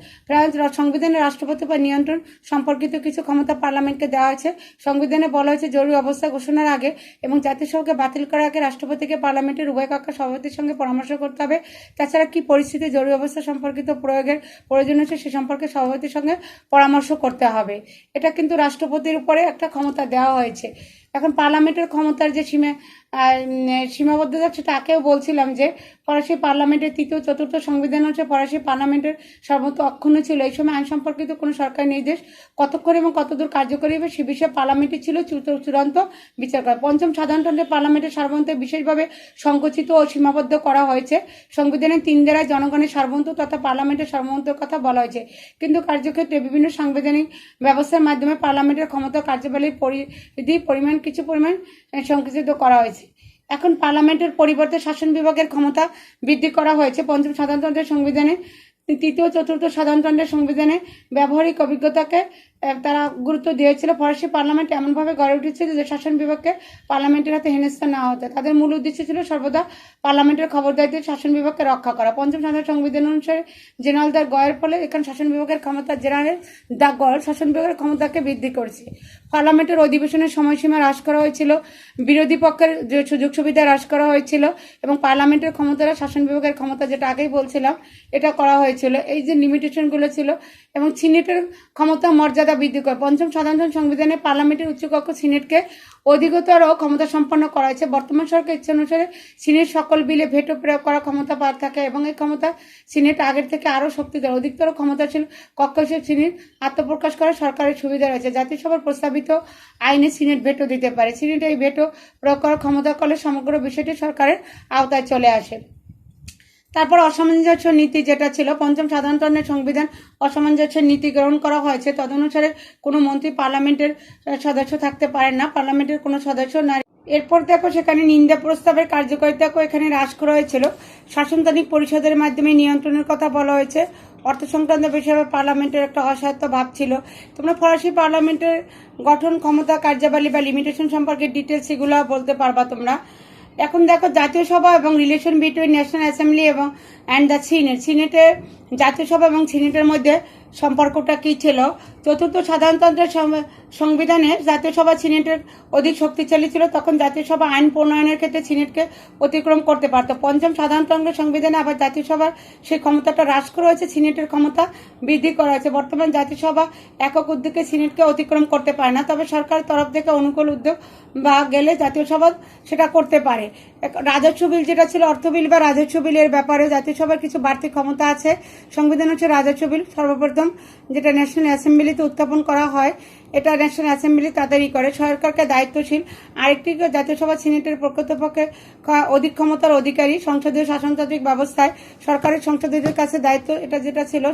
সংবিধানের রাষ্ট্রপতি বা নিয়ন্ত্রণ সম্পর্কিত কিছু ক্ষমতা পার্লামেন্টকে দেওয়া হয়েছে। সংবিধানে বলা হয়েছে জরুরি অবস্থা ঘোষণার আগে এবং জাতীয় সভাকে বাতিল করার আগে রাষ্ট্রপতিকে পার্লামেন্টের উভয় কক্ষের সভাপতির সঙ্গে পরামর্শ করতে হবে। তাছাড়া কি পরিস্থিতি জরুরি অবস্থা সম্পর্কিত প্রয়োগের প্রয়োজন হচ্ছে সে সম্পর্কে সভাপতির সঙ্গে পরামর্শ করতে হবে। এটা কিন্তু রাষ্ট্রপতির উপরে একটা ক্ষমতা দেওয়া হয়েছে। এখন পার্লামেন্টের ক্ষমতার যে সীমাবদ্ধতা, সেটাকেও বলছিলাম যে ফরাসি পার্লামেন্টের তৃতীয় চতুর্থ সংবিধান হচ্ছে ফরাসি পার্লামেন্টের সর্বত অক্ষুণ্ণ ছিল। এই সময় আইন সম্পর্কিত কোনো সরকারি নির্দেশ কতক্ষণ এবং কতদূর কার্যকরী হবে সে বিষয়ে পার্লামেন্টই ছিল চূড়ান্ত বিচার করা। পঞ্চম সাধারণতন্ত্রে পার্লামেন্টের সার্বভৌমত্ব বিশেষভাবে সংকুচিত ও সীমাবদ্ধ করা হয়েছে। সংবিধানের 3 ধারায় জনগণের সার্বভৌমত্ব তথা পার্লামেন্টের সার্বভৌমত্বের কথা বলা হয়েছে, কিন্তু কার্যক্ষেত্রে বিভিন্ন সাংবিধানিক ব্যবস্থার মাধ্যমে পার্লামেন্টের ক্ষমতা কার্যাবলীর পরিমাণ কিছু পরিমাণ সংকুচিত করা হয়েছে। এখন পার্লামেন্টের পরিবর্তে শাসন বিভাগের ক্ষমতা বৃদ্ধি করা হয়েছে। পঞ্চম সাধারণতন্ত্রের সংবিধানে তৃতীয় চতুর্থ সাধারণতন্ত্রের সংবিধানে ব্যবহারিক অভিজ্ঞতাকে তারা গুরুত্ব দিয়েছিল। ফরাসি পার্লামেন্ট এমনভাবে গড়ে উঠেছিল যে শাসন বিভাগকে পার্লামেন্টের হাতে হেনস্থা না হতে। তাদের মূল উদ্দেশ্য ছিল সর্বদা পার্লামেন্টের খবরদারিতে শাসন বিভাগকে রক্ষা করা। পঞ্চম সাধারণ সংবিধান অনুসারে জেনারেল দ্য গয়ের ফলে এখানে শাসন বিভাগের ক্ষমতা, জেনারেল দ্য গয়ের শাসন বিভাগের ক্ষমতাকে বৃদ্ধি করেছে। পার্লামেন্টের অধিবেশনের সময়সীমা হ্রাস করা হয়েছিল, বিরোধী পক্ষের যে সুযোগ সুবিধা হ্রাস করা হয়েছিল এবং পার্লামেন্টের ক্ষমতারা শাসন বিভাগের ক্ষমতা, যেটা আগেই বলছিলাম, এটা করা হয়েছিল। এই যে লিমিটেশনগুলো ছিল এবং সিনেটের ক্ষমতা মর্যাদা মর্যাদা বৃদ্ধি করে। পঞ্চম সাধারণ সংবিধানে পার্লামেন্টের উচ্চকক্ষ সিনেটকে অধিকতর ক্ষমতা সম্পন্ন করা হয়েছে। বর্তমান সরকার ইচ্ছা অনুসারে সিনেট সকল বিলে ভেটো প্রয়োগ করার ক্ষমতা পাওয়া থাকে এবং এই ক্ষমতা সিনেট আগের থেকে আরও শক্তিধর অধিকতর ক্ষমতাশীল কক্ষ হিসেবে সিনেট আত্মপ্রকাশ করার সরকারের সুবিধা রয়েছে। জাতীয় সভার প্রস্তাবিত আইনে সিনেট ভেটো দিতে পারে। সিনেট এই ভেটো প্রয়োগ করার ক্ষমতা করলে সমগ্র বিষয়টি সরকারের আওতায় চলে আসে। তারপর অসামঞ্জস্য নীতি যেটা ছিল, পঞ্চম সাধারণতন্ত্রের সংবিধান অসামঞ্জস্য নীতি গ্রহণ করা হয়েছে। তদনুসারে কোনো মন্ত্রী পার্লামেন্টের সদস্য থাকতে পারেন না, পার্লামেন্টের কোনো সদস্য নারী। এরপর দেখো সেখানে নিন্দা প্রস্তাবের কার্যকারিতাকেও এখানে হ্রাস করা হয়েছিল। শাসনতান্ত্রিক পরিষদের মাধ্যমে নিয়ন্ত্রণের কথা বলা হয়েছে। অর্থ সংক্রান্ত বিষয়ে পার্লামেন্টের একটা অস্বায়ত্ত ভাব ছিল। তোমরা ফরাসি পার্লামেন্টের গঠন, ক্ষমতা, কার্যাবলী বা লিমিটেশন সম্পর্কে ডিটেলস এগুলো বলতে পারবা তোমরা। এখন দেখো জাতীয় সভা এবং রিলেশন বিটুইন ন্যাশনাল অ্যাসেম্বলি এবং অ্যান্ড দ্য সিনেটে জাতীয় সভা এবং সিনেটের মধ্যে সম্পর্কটা কী ছিল। চতুর্থ সাধারণতন্ত্রের সংবিধানে জাতীয় সভা সিনেটের অধিক শক্তিশালী ছিল, তখন জাতীয় সভা আইন প্রণয়নের ক্ষেত্রে সিনেটকে অতিক্রম করতে পারত। পঞ্চম সাধারণতন্ত্রের সংবিধানে আবার জাতীয় সভার সেই ক্ষমতাটা হ্রাস করা হয়েছে, সিনেটের ক্ষমতা বৃদ্ধি করা হয়েছে। বর্তমান জাতীয় সভা একক উদ্যোগে সিনেটকে অতিক্রম করতে পারে না, তবে সরকারের তরফ থেকে অনুকূল উদ্যোগ বা গেলে জাতীয় সভা সেটা করতে পারে। রাজস্ব বিল যেটা ছিল, অর্থ বিল বা রাজস্ব বিলের ব্যাপারে জাতীয় সভার কিছু বাড়তি ক্ষমতা আছে। সংবিধান হচ্ছে রাজস্ব বিল সর্বপ্রথম যেটা ন্যাশনাল অ্যাসেম্বলিতে উত্থাপন করা হয়, এটা ন্যাশনাল অ্যাসেম্বলি তাদেরই করে। সরকারকে দায়িত্বশীল। আরেকটি জাতীয় সভা সিনেটের প্রকৃতপক্ষে অধিক ক্ষমতার অধিকারী। সংসদীয় শাসনতান্ত্রিক ব্যবস্থায় সরকারের সংসদীয়দের কাছে দায়িত্ব, এটা যেটা ছিল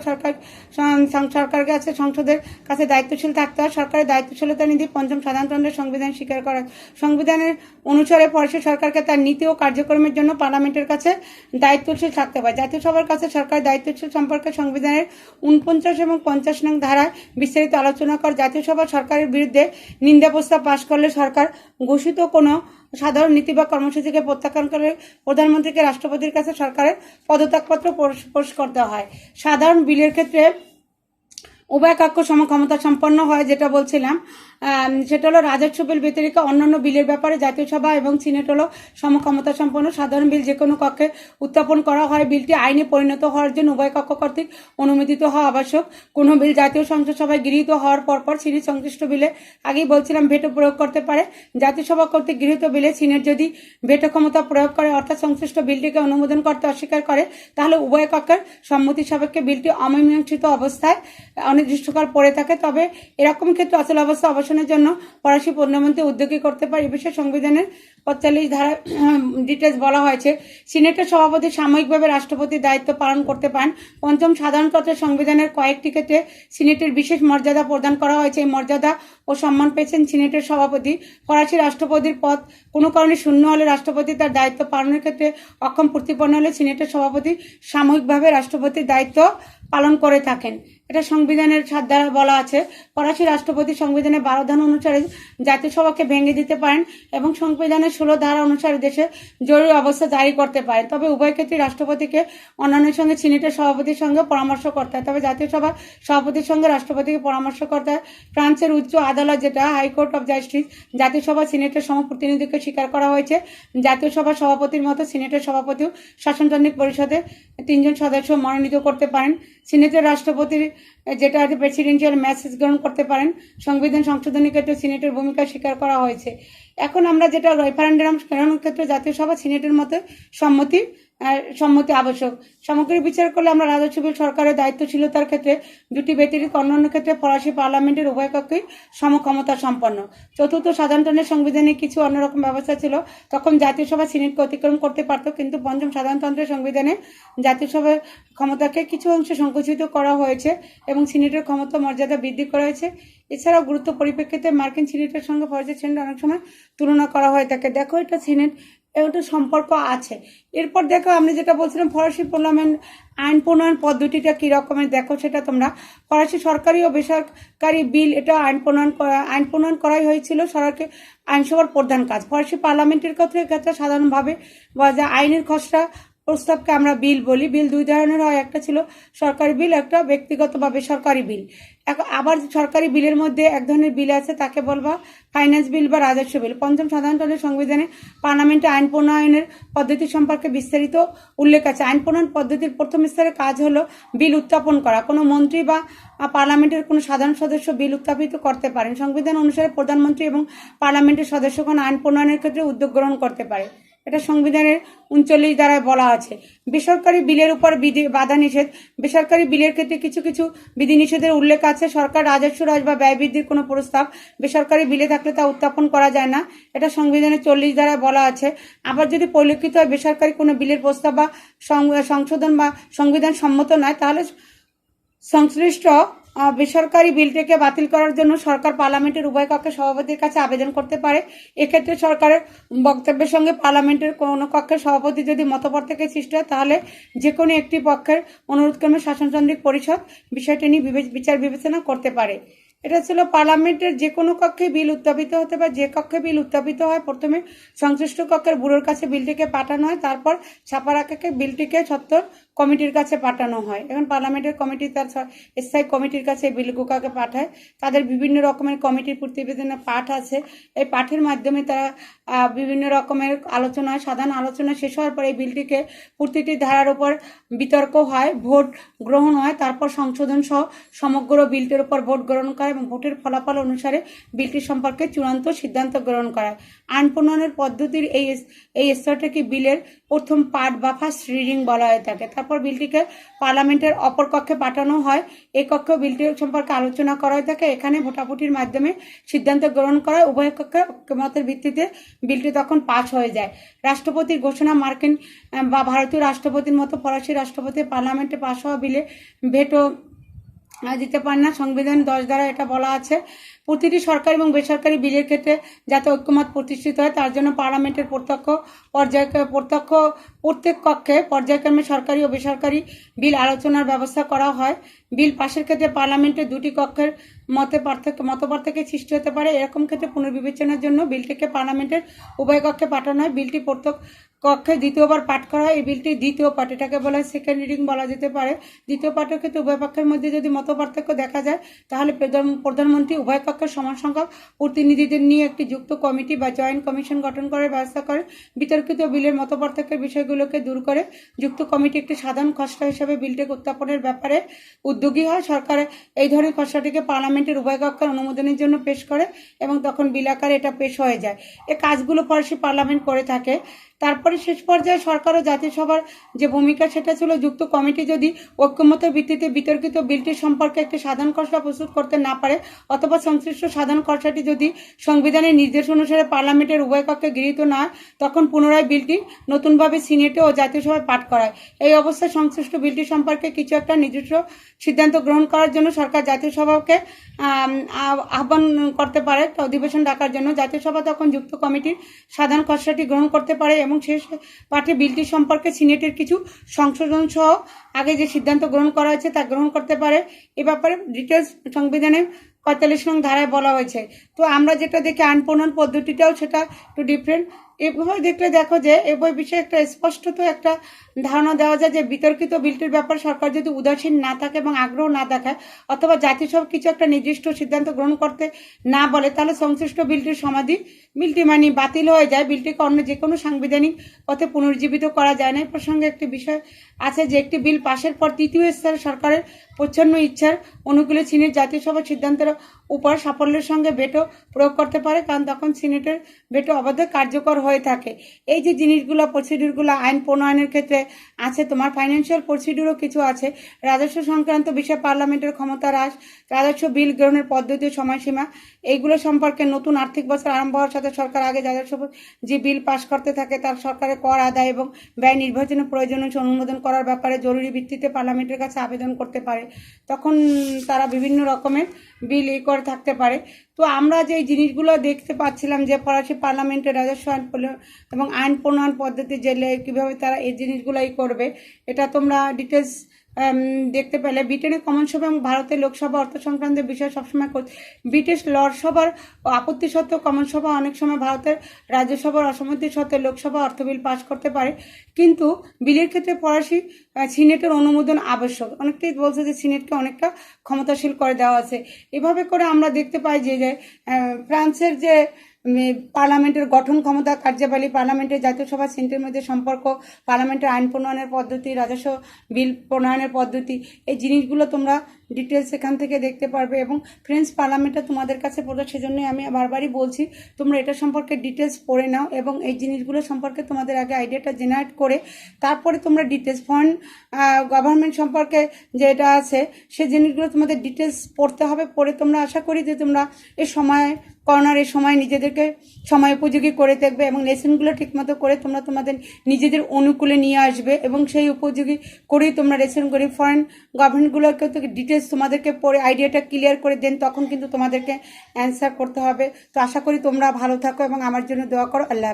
সরকারের কাছে সংসদের কাছে দায়িত্বশীল থাকতে হয়। সরকারের দায়িত্বশীলতা নীতি পঞ্চম সাধারণতন্ত্রের সংবিধান স্বীকার করা। সংবিধানের অনুসারে ফরাসি সরকারকে তার নীতি ও কার্যক্রমের জন্য পার্লামেন্টের কাছে দায়িত্বশীল থাকতে হয়। জাতীয় সভার কাছে সরকার দায়িত্বশীল সম্পর্কে সংবিধানের 49 এবং 50 নং ধারায় বিস্তারিত আলোচনা করে। জাতীয় সভা সরকারের বিরুদ্ধে নিন্দা প্রস্তাব পাশ করলে সরকার ঘোষিত কোনো সাধারণ নীতি বা কর্মসূচিকে প্রত্যাখ্যান করে প্রধানমন্ত্রীকে রাষ্ট্রপতির কাছে সরকারের পদত্যাগপত্র পেশ করতে হয়। সাধারণ বিলের ক্ষেত্রে উভয় কক্ষ সমক্ষমতা সম্পন্ন হয়, যেটা বলছিলাম সেটা হলো রাজস্ব বিল ব্যতিরিক্ত অন্যান্য বিলের ব্যাপারে জাতীয় সভা এবং সিনেট হলো সমক্ষমতা সম্পন্ন। সাধারণ বিল যে কোনো কক্ষে উত্থাপন করা হয়। বিলটি আইনে পরিণত হওয়ার জন্য উভয় কক্ষ কর্তৃক অনুমোদিত হওয়া আবশ্যক। কোনো বিল জাতীয় সংসদ সভায় গৃহীত হওয়ার পরপর সিনেট সংশ্লিষ্ট বিলে, আগেই বলছিলাম, ভেটো প্রয়োগ করতে পারে। জাতীয় সভা কর্তৃক গৃহীত বিলে সিনেট যদি ভেটো ক্ষমতা প্রয়োগ করে, অর্থাৎ সংশ্লিষ্ট বিলটিকে অনুমোদন করতে অস্বীকার করে, তাহলে উভয় কক্ষের সম্মতি সাপেক্ষে বিলটি অমীমাংসিত অবস্থায় অনির্দিষ্টকাল পড়ে থাকে। তবে এরকম ক্ষেত্রে অচল অবস্থা অবসানের জন্য ফরাসি প্রধানমন্ত্রী উদ্যোগী করতে পারে। এ বিষয়ে সংবিধানের 45 ধারা ডিটেলস বলা হয়েছে। সিনেটের সভাপতি সাময়িকভাবে রাষ্ট্রপতির দায়িত্ব পালন করতে পারেন। পঞ্চম সাধারণতন্ত্রের সংবিধানের কয়েকটি ক্ষেত্রে সিনেটের বিশেষ মর্যাদা প্রদান করা হয়েছে। এই মর্যাদা ও সম্মান পেয়েছেন সিনেটের সভাপতি। ফরাসি রাষ্ট্রপতির পদ কোনো কারণে শূন্য হলে রাষ্ট্রপতি তার দায়িত্ব পালনের ক্ষেত্রে অক্ষম প্রতিপন্ন হলে সিনেটের সভাপতি সাময়িকভাবে রাষ্ট্রপতির দায়িত্ব পালন করে থাকেন। এটা সংবিধানের 7 ধারা বলা আছে। ফরাসি রাষ্ট্রপতি সংবিধানের 12 ধারা অনুসারে জাতীয় সভাকে ভেঙে দিতে পারেন এবং সংবিধানের 16 ধারা অনুসারে দেশে জরুরি অবস্থা জারি করতে পারেন। তবে উভয় ক্ষেত্রে রাষ্ট্রপতিকে অন্যান্যের সঙ্গে সিনেটের সভাপতির সঙ্গে পরামর্শ করতে হয়। তবে জাতীয় সভা সভাপতির সঙ্গে রাষ্ট্রপতিকে পরামর্শ করতে হয়। ফ্রান্সের উচ্চ আদালত, যেটা হাইকোর্ট অফ জাস্টিস, জাতীয় সভা সিনেটের সমপ্রতিনিধিকে স্বীকার করা হয়েছে। জাতীয় সভা সভাপতির মতো সিনেটের সভাপতিও শাসনতান্ত্রিক পরিষদে 3 জন সদস্য মনোনীত করতে পারেন। সিনেটের রাষ্ট্রপতির যেটা আছে প্রেসিডেন্সিয়াল মেসেজ গ্রহণ করতে পারেন। সংবিধান সংশোধনের ক্ষেত্রে সিনেটের ভূমিকা স্বীকার করা হয়েছে। এখন আমরা যেটা রেফারেন্ডাম গ্রহণের ক্ষেত্রে জাতীয় সভা সিনেটের মতো সম্মতি আবশ্যক। সামগ্রিক বিচার করলে আমরা রাজস্ব বিল সরকারের দায়িত্বশীলতার ক্ষেত্রে দুটি ব্যতিরিক্ত অন্যান্য ক্ষেত্রে ফরাসি পার্লামেন্টের উভয় কক্ষই সমক্ষমতা সম্পন্ন। চতুর্থ সাধারণতন্ত্রের সংবিধানে কিছু অন্যরকম ব্যবস্থা ছিল, তখন জাতীয় সভা সিনেটকে অতিক্রম করতে পারত, কিন্তু পঞ্চম সাধারণতন্ত্রের সংবিধানে জাতীয় সভার ক্ষমতাকে কিছু অংশে সংকুচিত করা হয়েছে এবং সিনেটের ক্ষমতা মর্যাদা বৃদ্ধি করা হয়েছে। এছাড়াও গুরুত্ব পরিপ্রেক্ষিতে মার্কিন সিনেটের সঙ্গে ফরাসি সিনেট অনেক সময় তুলনা করা হয়ে থাকে। দেখো এটা সিনেট একটা সম্পর্ক আছে। এরপর দেখো আমি যেটা বলছিলাম ফরাসি পার্লামেন্ট আইন প্রণয়ন পদ্ধতিটা কী রকমের, দেখো সেটা তোমরা। ফরাসি সরকারি ও বেসরকারি বিল, এটা আইন প্রণয়ন করাই হয়েছিল সরকারকে আইনসভার প্রধান কাজ। ফরাসি পার্লামেন্টের ক্ষেত্রে সাধারণভাবে বলা যায় আইনের খসড়া প্রস্তাবকে আমরা বিল বলি। বিল দুই ধরনের হয়, একটা ছিল সরকারি বিল, একটা ব্যক্তিগত বা বেসরকারি বিল। আবার সরকারি বিলের মধ্যে এক ধরনের বিল আছে, তাকে বলবা ফাইন্যান্স বিল বা রাজস্ব বিল। পঞ্চম সাধারণতন্ত্রের সংবিধানে পার্লামেন্টে আইন প্রণয়নের পদ্ধতি সম্পর্কে বিস্তারিত উল্লেখ আছে। আইন প্রণয়ন পদ্ধতির প্রথম স্তরের কাজ হলো বিল উত্থাপন করা। কোনো মন্ত্রী বা পার্লামেন্টের কোনো সাধারণ সদস্য বিল উত্থাপিত করতে পারেন। সংবিধান অনুসারে প্রধানমন্ত্রী এবং পার্লামেন্টের সদস্যগণ আইন প্রণয়নের ক্ষেত্রে উদ্যোগ গ্রহণ করতে পারে। এটা সংবিধানের 39 ধারায় বলা আছে। বেসরকারি বিলের উপর বাধা নিষেধ। বেসরকারি বিলের ক্ষেত্রে কিছু কিছু বিধিনিষেধের উল্লেখ আছে। সরকার রাজস্ব হ্রাস বা ব্যয় বৃদ্ধির কোনো প্রস্তাব বেসরকারি বিলে থাকলে তা উত্থাপন করা যায় না, এটা সংবিধানের 40 ধারায় বলা আছে। আবার যদি পরিলক্ষিত হয় বেসরকারি কোনো বিলের প্রস্তাব বা সংশোধন বা সংবিধান সম্মত নয়, তাহলে সংশ্লিষ্ট বেসরকারি বিলটিকে বাতিল করার জন্য সরকার পার্লামেন্টের উভয় কক্ষের সভাপতির কাছে আবেদন করতে পারে। এক্ষেত্রে সরকারের বক্তব্যের সঙ্গে পার্লামেন্টের কোনো কক্ষের সভাপতি যদি মতপার্থক্য সৃষ্টি হয়, তাহলে যে কোনো একটি পক্ষের অনুরোধক্রমে শাসনতান্ত্রিক পরিষদ বিষয়টি নিয়ে বিচার বিবেচনা করতে পারে। এটা ছিল পার্লামেন্টের যে কোনো কক্ষে বিল উত্থাপিত হতে পারে। যে কক্ষে বিল উত্থাপিত হয়, প্রথমে সংশ্লিষ্ট কক্ষের ব্যুরোর কাছে বিলটিকে পাঠানো হয়, তারপর ছাপার আকারে বিলটিকে সত্তর কমিটির কাছে পাঠানো হয়। এখন পার্লামেন্টের কমিটি তার স্থায়ী কমিটির কাছে বিলগুলোকে পাঠায়। তাদের বিভিন্ন রকমের কমিটির প্রতিবেদনে পাঠ আছে। এই পাঠের মাধ্যমে তারা বিভিন্ন রকমের আলোচনা হয়। সাধারণ আলোচনা শেষ হওয়ার পর এই বিলটিকে প্রতিটি ধারার উপর বিতর্ক হয়, ভোট গ্রহণ হয়, তারপর সংশোধন সহ সমগ্র বিলটির উপর ভোট গ্রহণ করে এবং ভোটের ফলাফল অনুসারে বিলটি সম্পর্কে চূড়ান্ত সিদ্ধান্ত গ্রহণ করা হয়। আইন প্রণয়নের পদ্ধতির এই স্তরটিকে বিলের প্রথম পাঠ বা ফার্স্ট রিডিং বলা হয়ে থাকে। তারপর বিলটিকে পার্লামেন্টের অপর কক্ষে পাঠানো হয়। এই কক্ষে বিলটি সম্পর্কে আলোচনা করা হয়ে থাকে। এখানে ভোটাভুটির মাধ্যমে সিদ্ধান্ত গ্রহণ করা, উভয় কক্ষের মতের ভিত্তিতে বিলটি তখন পাস হয়ে যায়। রাষ্ট্রপতির ঘোষণা। মার্কিন বা ভারতীয় রাষ্ট্রপতির মতো ফরাসি রাষ্ট্রপতি পার্লামেন্টে পাস হওয়া বিলে ভেটো দিতে পারে না। সংবিধান 10 দ্বারা এটা বলা আছে। প্রতিটি সরকারি এবং বেসরকারি বিলের ক্ষেত্রে যাতে ঐক্যমত প্রতিষ্ঠিত হয়, তার জন্য পার্লামেন্টের প্রত্যেক কক্ষে পর্যায়ক্রমে সরকারি ও বেসরকারি বিল আলোচনার ব্যবস্থা করা হয়। বিল পাশের ক্ষেত্রে পার্লামেন্টের দুটি কক্ষের মতপার্থক্যের সৃষ্টি হতে পারে। এরকম ক্ষেত্রে পুনর্বিবেচনার জন্য বিলটিকে পার্লামেন্টের উভয় কক্ষে পাঠানো হয়। বিলটি প্রত্যেক কক্ষে দ্বিতীয়বার পাঠ করা হয়। এই বিলটি দ্বিতীয় পাঠ, এটাকে বলা হয় সেকেন্ড রিডিং বলা যেতে পারে। দ্বিতীয় পাঠের ক্ষেত্রে উভয় পক্ষের মধ্যে যদি মতপার্থক্য দেখা যায়, তাহলে প্রধানমন্ত্রী উভয় পক্ষের সমান সংখ্যক প্রতিনিধিদের নিয়ে একটি যুক্ত কমিটি বা জয়েন্ট কমিশন গঠন করার ব্যবস্থা করেন। বিতর্কিত বিলের মতপার্থক্যের বিষয়গুলোকে দূর করে যুক্ত কমিটি একটি সাধারণ খসড়া হিসেবে বিলটিকে উত্থাপনের ব্যাপারে উদ্যোগী হয়। সরকার এই ধরনের খসড়াটিকে পার্লামেন্টের উভয় কক্ষের অনুমোদনের জন্য পেশ করে এবং তখন বিল আকারে এটা পেশ হয়ে যায়। এই কাজগুলো ফরাসি পার্লামেন্ট করে থাকে। তারপরে শেষ পর্যায়ে সরকার ও জাতিসভার যে ভূমিকা, সেটা ছিল যুক্ত কমিটি যদি ঐক্যমতের ভিত্তিতে বিতর্কিত বিলটি সম্পর্কে একটি সাধারণ খসড়া প্রস্তুত করতে না পারে, অথবা সংশ্লিষ্ট সাধারণ খসড়াটি যদি সংবিধানের নির্দেশ অনুসারে পার্লামেন্টের উভয় কক্ষে গৃহীত না হয়, তখন পুনরায় বিলটি নতুনভাবে সিনেটে ও জাতিসভায় পাঠ করায়। এই অবস্থায় সংশ্লিষ্ট বিলটি সম্পর্কে কিছু একটা নিজস্ব সিদ্ধান্ত গ্রহণ করার জন্য সরকার জাতিসভাকে আহ্বান করতে পারে অধিবেশন ডাকার জন্য। জাতিসভা তখন যুক্ত কমিটির সাধারণ খসড়াটি গ্রহণ করতে পারে এবং শেষ পাঠে বিলটি সম্পর্কে সিনেটের কিছু সংশোধন সহ আগে যে সিদ্ধান্ত গ্রহণ করা হয়েছে তা গ্রহণ করতে পারে। এ ব্যাপারে ডিটেলস সংবিধানের 45 নং ধারায় বলা হয়েছে। তো আমরা যেটা দেখি আইন প্রণয়ন পদ্ধতিটাও সেটা একটু ডিফারেন্ট। এভাবে দেখলে দেখো যে এই বিষয়ে একটা স্পষ্টত একটা ধারণা দেওয়া যায় যে বিতর্কিত বিলটির ব্যাপারে সরকার যদি উদাসীন না থাকে এবং আগ্রহ না দেখায়, অথবা জাতিসভা কিছু একটা নির্দিষ্ট সিদ্ধান্ত গ্রহণ করতে না বলে, তাহলে সংশ্লিষ্ট বিলটি বাতিল হয়ে যায়। বিলটিকে অন্য যে কোনো সাংবিধানিক পথে পুনর্জীবিত করা যায় না। এই প্রসঙ্গে একটি বিষয় আছে যে একটি বিল পাশের পর তৃতীয় স্তরে সরকারের প্রচ্ছন্ন ইচ্ছার অনুকূলে সিনেট জাতিসভার সিদ্ধান্তের উপর সাফল্যের সঙ্গে ভেটো প্রয়োগ করতে পারে, কারণ তখন সিনেটের ভেটো অবাধে কার্যকর হয়ে থাকে। এই যে জিনিসগুলো প্রসিডিউরগুলো আইন প্রণয়নের ক্ষেত্রে আছে, তোমার ফাইন্যান্সিয়াল প্রসিডিউরও কিছু আছে। রাজস্ব সংক্রান্ত বিষয়ে পার্লামেন্টের ক্ষমতা হ্রাস, রাজস্ব বিল গ্রহণের পদ্ধতি ও সময়সীমা, এইগুলো সম্পর্কে নতুন আর্থিক বছর আরম্ভ হওয়ার সাথে সরকার আগে রাজস্ব যে বিল পাশ করতে থাকে তার সরকারের কর আদায় এবং ব্যয় নির্বাচনের প্রয়োজনীয় অনুমোদন করার ব্যাপারে জরুরি ভিত্তিতে পার্লামেন্টের কাছে আবেদন করতে পারে। তখন তারা বিভিন্ন রকমের বিল করে থাকতে পারে। তো আমরা যে জিনিসগুলো দেখতে পাচ্ছিলাম যে ফরাসি পার্লামেন্টের রাজস্ব আইন এবং আইন প্রণয়ন পদ্ধতি যে কীভাবে তারা এই জিনিসগুলোই করবে, এটা তোমরা ডিটেলস দেখতে পেলে ব্রিটেনের কমন সভা এবং ভারতের লোকসভা অর্থ সংক্রান্ত বিষয় সবসময় ব্রিটিশ লর্ডসভার আপত্তি সত্ত্বেও কমন সভা অনেক সময় ভারতের রাজ্যসভার অসম্মতি সত্ত্বেও লোকসভা অর্থ বিল পাশ করতে পারে, কিন্তু বিলের ক্ষেত্রে ফরাসি সিনেটের অনুমোদন আবশ্যক। অনেকটাই বলছে যে সিনেটকে অনেকটা ক্ষমতাশীল করে দেওয়া আছে। এভাবে করে আমরা দেখতে পাই যে ফ্রান্সের যে পার্লামেন্টের গঠন ক্ষমতা, কার্যাবলী, পার্লামেন্টের জাতীয় সভা সিনেটের মধ্যে সম্পর্ক, পার্লামেন্টের আইন প্রণয়নের পদ্ধতি, রাজস্ব বিল প্রণয়নের পদ্ধতি, এই জিনিসগুলো তোমরা ডিটেলস এখান থেকে দেখতে পারবে। এবং ফ্রেঞ্চ পার্লামেন্টটা তোমাদের কাছে পড়ে, সেজন্যই আমি বারবারই বলছি তোমরা এটা সম্পর্কে ডিটেলস পড়ে নাও এবং এই জিনিসগুলো সম্পর্কে তোমাদের আগে আইডিয়াটা জেনারেট করে তারপরে তোমরা ডিটেলস ফরেন গভর্নমেন্ট সম্পর্কে যেটা আছে সেই জিনিসগুলো তোমাদের ডিটেলস পড়তে হবে। পড়ে তোমরা আশা করি যে তোমরা এই করোনার সময় নিজেদেরকে সময় উপযোগী করে দেখবে এবং লেসনগুলো ঠিকমতো করে তোমরা তোমাদের নিজেদের অনুকূলে নিয়ে আসবে এবং সেই উপযোগী করেই তোমরা লেসন করে ফরেন গভর্নমেন্টগুলোকে ডিটেলস তোমাদেরকে পড়ে আইডিয়াটা ক্লিয়ার করে দেন, তখন কিন্তু তোমাদেরকে অ্যান্সার করতে হবে। তো আশা করি তোমরা ভালো থাকো এবং আমার জন্য দোয়া করো। আল্লাহ।